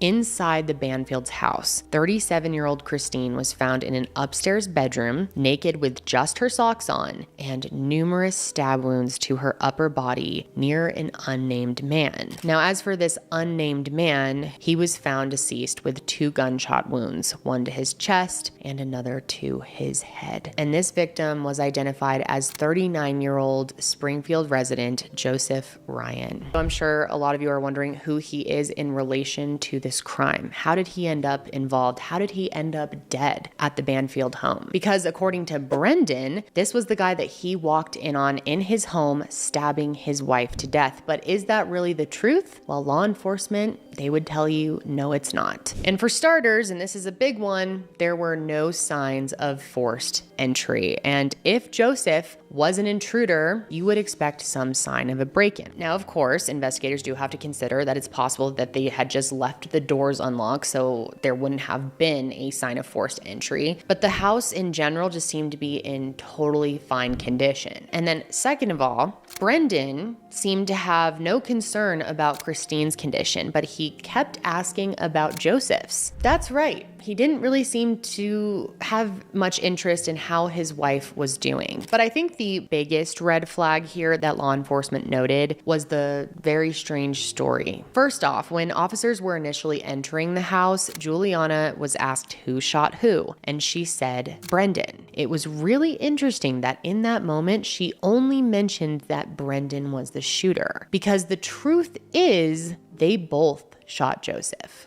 inside the Banfields' house, 37-year-old Christine was found in an upstairs bedroom, naked with just her socks on, and numerous stab wounds to her upper body near an unnamed man. Now, as for this unnamed man, he was found deceased with 2 gunshot wounds, one to his chest and another to his head. And this victim was identified as 39-year-old Springfield resident Joseph Ryan. So I'm sure a lot of you are wondering who he is in relation to this crime. How did he end up involved? How did he end up dead at the Banfield home? Because according to Brendan, this was the guy that he walked in on in his home, stabbing his wife to death. But is that really the truth? Well, law enforcement, they would tell you, no, it's not. And for starters, and this is a big one, there were no signs of forced entry. And if Joseph was an intruder, you would expect some sign of a break-in. Now, of course, investigators do have to consider that it's possible that they had just left the doors unlocked, so there wouldn't have been a sign of forced entry. But the house in general just seemed to be in totally fine condition. And then second of all, Brendan seemed to have no concern about Christine's condition, but he kept asking about Joseph's. That's right. He didn't really seem to have much interest in how his wife was doing. But I think the biggest red flag here that law enforcement noted was the very strange story. First off, when officers were initially entering the house, Juliana was asked who shot who, and she said Brendan. It was really interesting that in that moment, she only mentioned that Brendan was the shooter, because the truth is they both shot Joseph.